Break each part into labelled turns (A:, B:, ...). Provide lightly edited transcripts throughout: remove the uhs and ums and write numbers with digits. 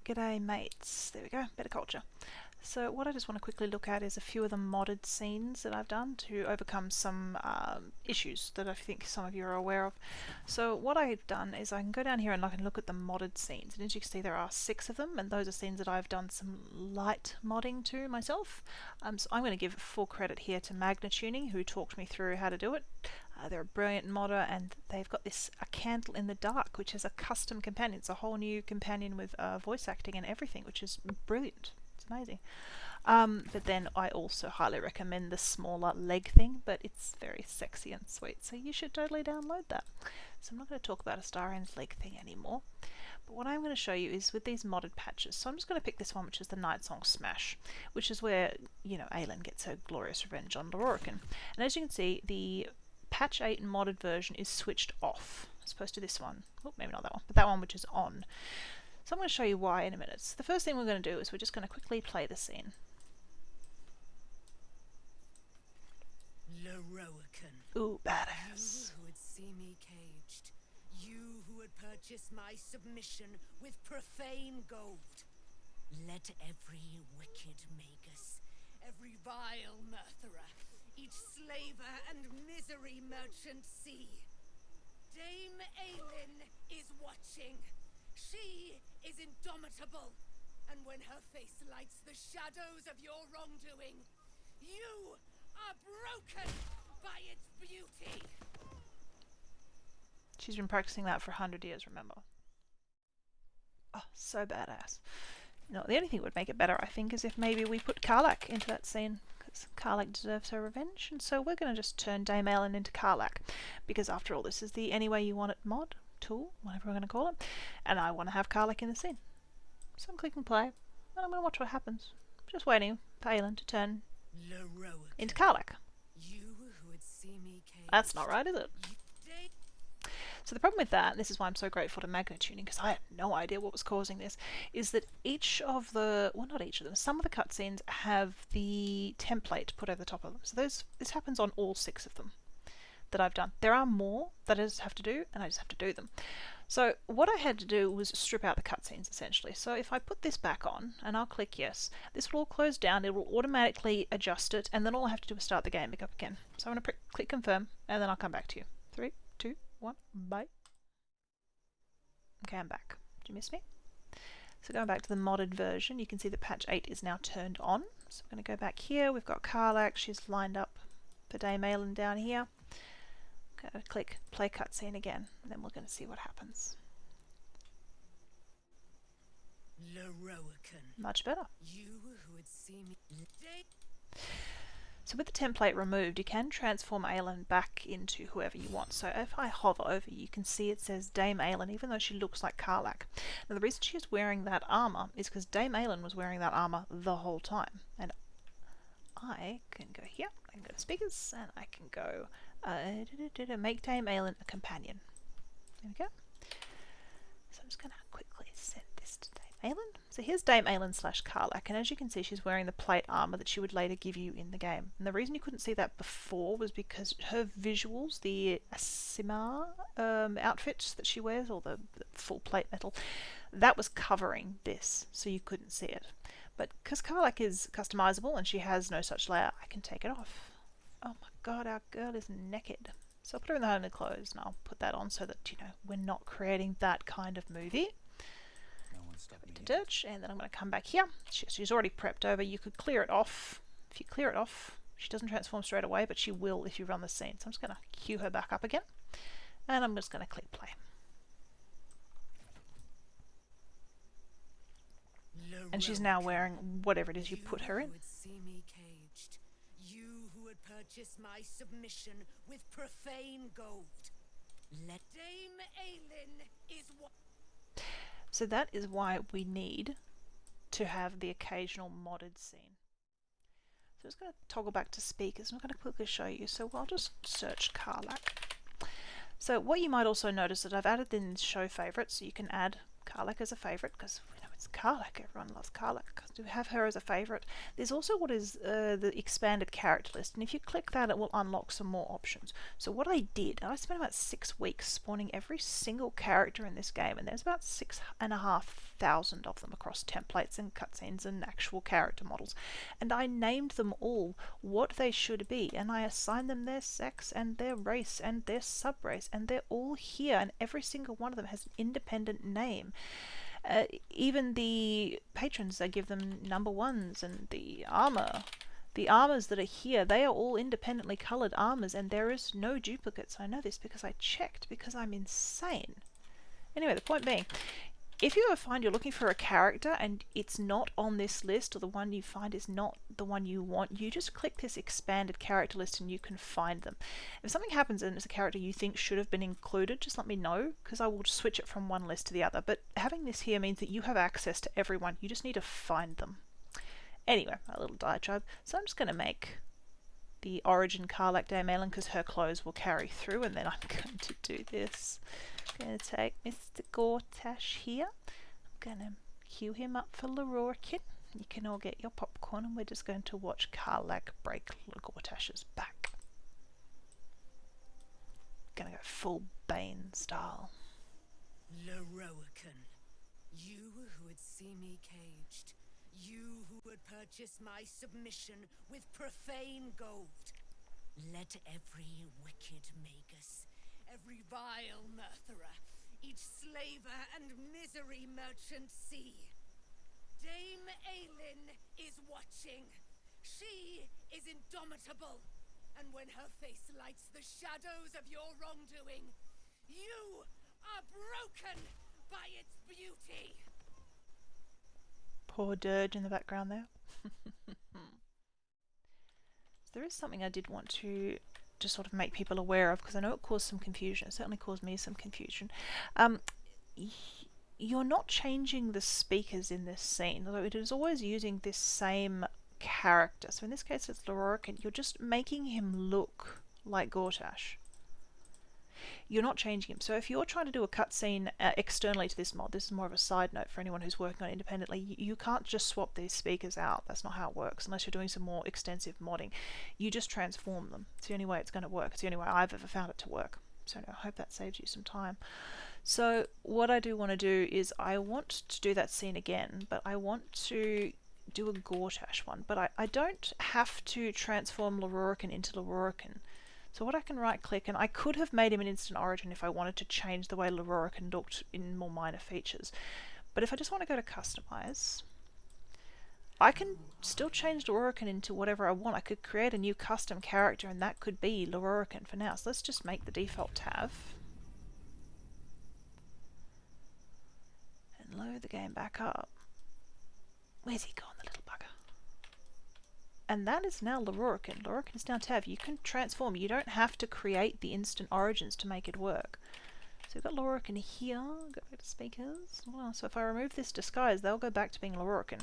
A: G'day mates, there we go, better culture. So what I just want to quickly look at is a few of the modded scenes that I've done to overcome some issues that I think some of you are aware of. So what I've done is I can go down here and I can look at the modded scenes, and as you can see there are 6 of them, and those are scenes that I've done some light modding to myself. So I'm going to give full credit here to Magnetuning, who talked me through how to do it. They're a brilliant modder, and they've got this A Candle in the Dark, which is a custom companion. It's a whole new companion with voice acting and everything, which is brilliant. It's amazing. But then I also highly recommend the smaller leg thing, but it's very sexy and sweet, so you should totally download that. So I'm not going to talk about a Star End's leg thing anymore. But what I'm going to show you is with these modded patches. So I'm just going to pick this one, which is the Night Song Smash, which is where, you know, Aelin gets her glorious revenge on Lorroakan. And as you can see, the Patch 8 modded version is switched off, as opposed to this one. Oh, maybe not that one, but that one which is on. So I'm going to show you why in a minute. So the first thing we're going to do is we're just going to quickly play the scene.
B: Lorroakan.
A: Ooh, badass.
B: You who would see me caged. You who would purchase my submission with profane gold. Let every wicked magus, every vile murtherer, each slaver and misery merchant see. Dame Aelin is watching. She is indomitable, and when her face lights the shadows of your wrongdoing, you are broken by its beauty.
A: She's been practicing that for 100 years, remember. Oh, so badass. No, the only thing that would make it better, I think, is if maybe we put Karlach into that scene, because Karlach deserves her revenge, and so we're going to just turn Dame Aelin into Karlach, because after all, this is the Any Way You Want It mod, tool, whatever we're going to call it, and I want to have Karlach in the scene. So I'm clicking play, and I'm going to watch what happens. Just waiting for Aelin to turn into Karlach. That's not right, is it? So the problem with that, and this is why I'm so grateful to Magnetuning, because I had no idea what was causing this, is that each of the, well, not each of them, some of the cutscenes have the template put over the top of them. So this happens on all 6 of them that I've done. There are more that I just have to do, and I just have to do them. So what I had to do was strip out the cutscenes, essentially. So if I put this back on, and I'll click yes, this will all close down, it will automatically adjust it, and then all I have to do is start the game back up again. So I'm going to click confirm, and then I'll come back to you. 3, 2, 1, bye. Okay, I'm back. Did you miss me? So going back to the modded version, you can see that patch 8 is now turned on. So I'm going to go back here, we've got Karlach, she's lined up for Dame Aelin down here. Going to click play cutscene again, and then we're going to see what happens.
B: Lorroakan.
A: Much better.
B: You who would see me.
A: So with the template removed, you can transform Aelin back into whoever you want. So if I hover over, you can see it says Dame Aelin, even though she looks like Karlach. Now the reason she's wearing that armor is because Dame Aelin was wearing that armor the whole time. And I can go here, I can go to speakers, and I can go make Dame Aelin a companion. There we go. So I'm just going to quickly set this to Dame Aelin. So here's Dame Aelin / Karlach, and as you can see, she's wearing the plate armor that she would later give you in the game. And the reason you couldn't see that before was because her visuals, the Asimar outfit that she wears, or the full plate metal, that was covering this, so you couldn't see it. But because Karlach is customizable and she has no such layer, I can take it off. Oh my god, our girl is naked. So I'll put her in the homely clothes, and I'll put that on so that, you know, we're not creating that kind of movie. To Dirge, and then I'm going to come back here. She's already prepped over. You could clear it off. If you clear it off, she doesn't transform straight away, but she will if you run the scene. So I'm just going to queue her back up again, and I'm just going to click play. And she's now wearing whatever it is you put her in.
B: You who would purchase my submission with profane gold. Let Dame Aelin is what.
A: So that is why we need to have the occasional modded scene. So I'm just going to toggle back to speakers. I'm going to quickly show you. So I'll just search Karlach. So what you might also notice that I've added in show favorites, so you can add Karlach as a favourite, because we know it's Karlach, everyone loves Karlach, to have her as a favourite. There's also what is the expanded character list, and if you click that it will unlock some more options. So what I did, I spent about 6 weeks spawning every single character in this game, and there's about 6,500 of them across templates and cutscenes and actual character models, and I named them all what they should be, and I assigned them their sex and their race and their subrace, and they're all here, and every single one of them has an independent name. Even the patrons, I give them number ones, and the armors that are here, they are all independently coloured armors, and there is no duplicates. I know this because I checked, because I'm insane. Anyway, the point being, if you ever find you're looking for a character and it's not on this list, or the one you find is not the one you want, you just click this expanded character list and you can find them. If something happens and it's a character you think should have been included, just let me know, because I will switch it from one list to the other. But having this here means that you have access to everyone. You just need to find them. Anyway, a little diatribe. So I'm just going to make the origin Karlach Daemalin, because her clothes will carry through, and then I'm going to do this. I'm going to take Mr. Gortash here. I'm going to queue him up for Lororkin. You can all get your popcorn, and we're just going to watch Karlach break Gortash's back. Gonna go full Bane style.
B: Lororkin, you who would see me caged, you who would purchase my submission with profane gold. Let every wicked magus, every vile murtherer, each slaver and misery merchant see. Dame Aelin is watching. She is indomitable, and when her face lights the shadows of your wrongdoing, you are broken by its beauty.
A: Poor dirge in the background there. There is something I did want to just sort of make people aware of, because I know it caused some confusion. It certainly caused me some confusion. You're not changing the speakers in this scene, although it is always using this same character. So in this case it's Lororkin. You're just making him look like Gortash. You're not changing him. So if you're trying to do a cutscene externally to this mod, this is more of a side note for anyone who's working on it independently, you can't just swap these speakers out. That's not how it works, unless you're doing some more extensive modding. You just transform them. It's the only way it's going to work. It's the only way I've ever found it to work. So I hope that saves you some time. So what I do want to do is I want to do that scene again, but I want to do a Gortash one, but I don't have to transform Lororkin into Lororkin. So what I can right click, and I could have made him an instant origin if I wanted to change the way Lororkin looked in more minor features. But if I just want to go to customize, I can still change Lororkin into whatever I want. I could create a new custom character, and that could be Lororkin for now. So let's just make the default Tav. And load the game back up. Where's he gone, the little bugger? And that is now Lororkin. Lororkin is now Tav. You can transform. You don't have to create the instant origins to make it work. So we've got Lororkin here. Go back to speakers. Well, so if I remove this disguise, they'll go back to being Lororkin.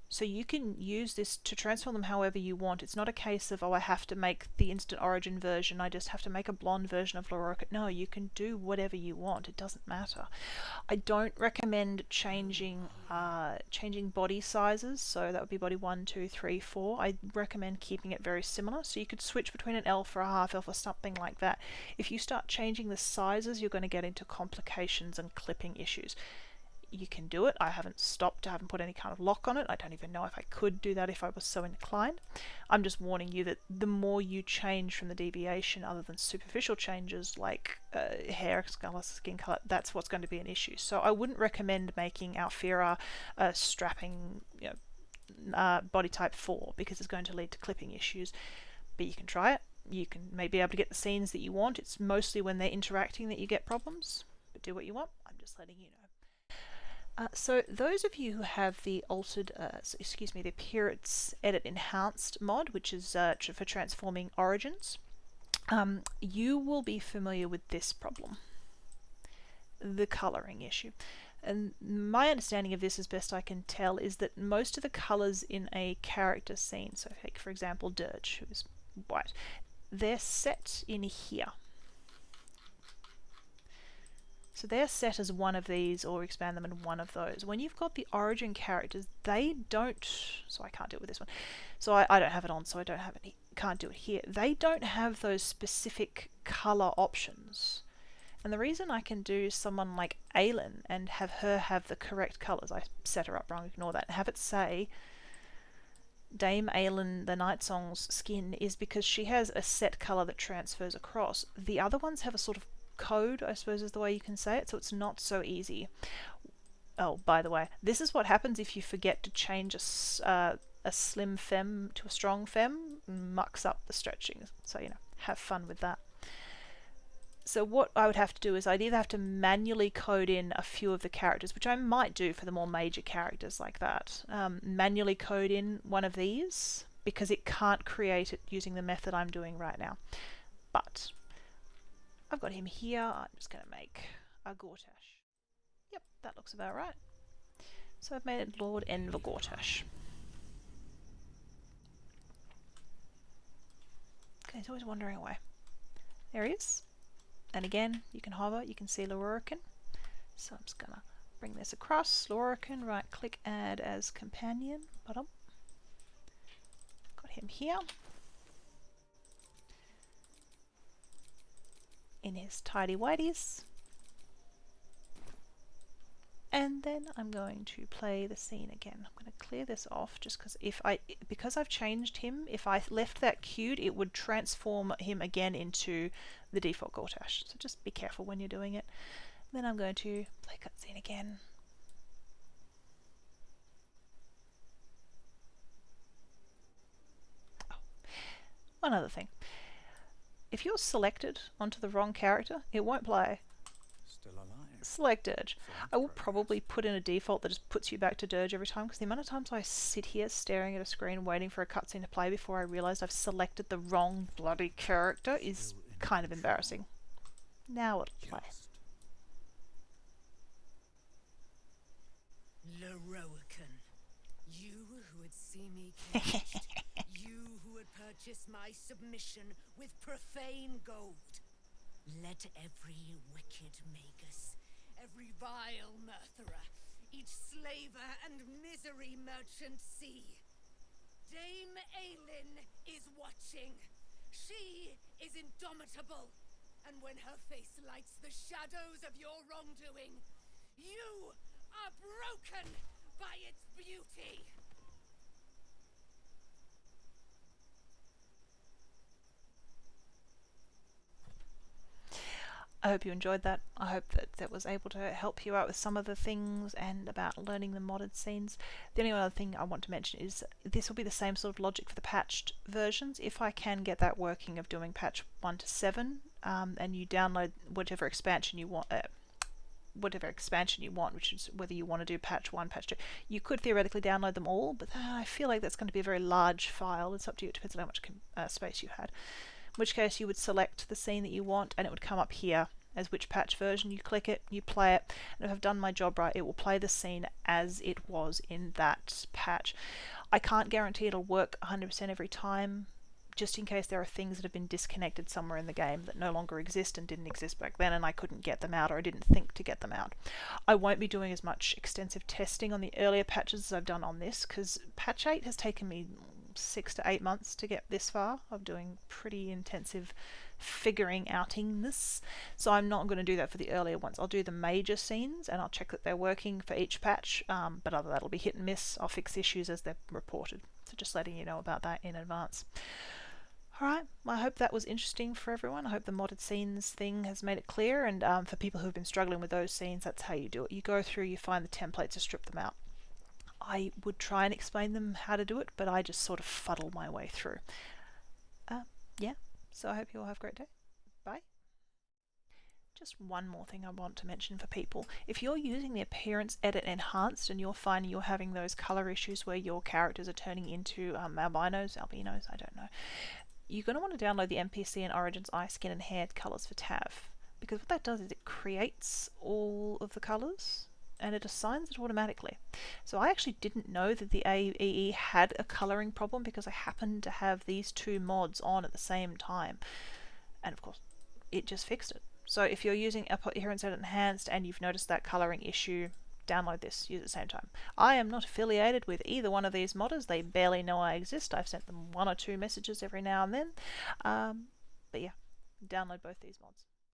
A: So you can use this to transform them however you want. It's not a case of, oh, I have to make the instant origin version, I just have to make a blonde version of Lororkin. No, you can do whatever you want. It doesn't matter. I don't recommend changing body sizes, so that would be body 1, 2, 3, 4. I recommend keeping it very similar, so you could switch between an elf or a half elf or something like that. If you start changing the sizes, you're going to get into complications and clipping issues. You can do it. I haven't stopped. I haven't put any kind of lock on it. I don't even know if I could do that if I was so inclined. I'm just warning you that the more you change from the deviation, other than superficial changes like hair color, skin color, that's what's going to be an issue. So I wouldn't recommend making Alfira a strapping, body type 4, because it's going to lead to clipping issues. But you can try it. You can maybe be able to get the scenes that you want. It's mostly when they're interacting that you get problems. But do what you want. I'm just letting you know. So those of you who have the the Appearance Edit Enhanced mod, which is for transforming origins, you will be familiar with this problem, the colouring issue. And my understanding of this, as best I can tell, is that most of the colours in a character scene, so take for example Dirge, who is white, they're set in here. So they're set as one of these, or expand them in one of those. When you've got the origin characters, they don't, so I can't deal with this one. So I don't have it on, so I don't have it, can't do it here. They don't have those specific color options. And the reason I can do someone like Aylin and have her have the correct colors, I set her up wrong, ignore that, and have it say Dame Aylin the Night Song's skin, is because she has a set color that transfers across. The other ones have a sort of code, I suppose is the way you can say it, so it's not so easy. Oh, by the way, this is what happens if you forget to change a slim femme to a strong femme. Mucks up the stretching, so you know, have fun with that. So what I would have to do is I'd either have to manually code in a few of the characters, which I might do for the more major characters like that. Manually code in one of these, because it can't create it using the method I'm doing right now. But I've got him here. I'm just going to make a Gortash. Yep, that looks about right. So I've made it Lord Enver Gortash. Okay, he's always wandering away. There he is. And again, you can hover, you can see Lorcan. So I'm just going to bring this across. Lorcan, right click, add as companion. Bottom. Got him here. In his tidy whities. And then I'm going to play the scene again. I'm going to clear this off just because I've changed him, if I left that queued, it would transform him again into the default Gortash. So just be careful when you're doing it. Then I'm going to play cutscene again. Oh, one other thing. If you're selected onto the wrong character, it won't play.
C: Still alive.
A: Selected. I will probably put in a default that just puts you back to Dirge every time, because the amount of times I sit here staring at a screen waiting for a cutscene to play before I realised I've selected the wrong bloody character is kind of embarrassing. Now it'll play.
B: Lorcan, you who would see me caged, you who would purchase my submission with profane gold. Let every wicked magus, every vile murtherer, each slaver and misery merchant see. Dame Aylin is watching. She is indomitable, and when her face lights the shadows of your wrongdoing, you are broken by its beauty.
A: I hope you enjoyed that. I hope that was able to help you out with some of the things and about learning the modded scenes. The only other thing I want to mention is this will be the same sort of logic for the patched versions. If I can get that working of doing patch 1 to 7, and you download whatever expansion you want, which is whether you want to do patch 1, patch 2, you could theoretically download them all, but I feel like that's going to be a very large file. It's up to you. It depends on how much space you had. In which case you would select the scene that you want, and it would come up here as which patch version. You click it, you play it, and if I've done my job right, it will play the scene as it was in that patch. I can't guarantee it'll work 100% every time, just in case there are things that have been disconnected somewhere in the game that no longer exist and didn't exist back then, and I couldn't get them out, or I didn't think to get them out. I won't be doing as much extensive testing on the earlier patches as I've done on this, because patch 8 has taken me 6 to 8 months to get this far of doing pretty intensive figuring outing this, so I'm not going to do that for the earlier ones. I'll do the major scenes and I'll check that they're working for each patch, but other that'll be hit and miss. I'll fix issues as they're reported, so just letting you know about that in advance. Alright, I hope that was interesting for everyone. I hope the modded scenes thing has made it clear, and for people who've been struggling with those scenes, that's how you do it. You go through, you find the templates to strip them out. I would try and explain them how to do it, but I just sort of fuddle my way through. Yeah, so I hope you all have a great day. Bye. Just one more thing I want to mention for people. If you're using the Appearance Edit Enhanced and you're finding you're having those colour issues where your characters are turning into albinos, I don't know, you're going to want to download the NPC and Origins eye, skin and hair colours for TAV, because what that does is it creates all of the colours and it assigns it automatically. So I actually didn't know that the AEE had a colouring problem because I happened to have these two mods on at the same time, and of course it just fixed it. So if you're using Here Instead Enhanced and you've noticed that colouring issue, download this, use it at the same time. I am not affiliated with either one of these modders. They barely know I exist. I've sent them 1 or 2 messages every now and then. But yeah, download both these mods.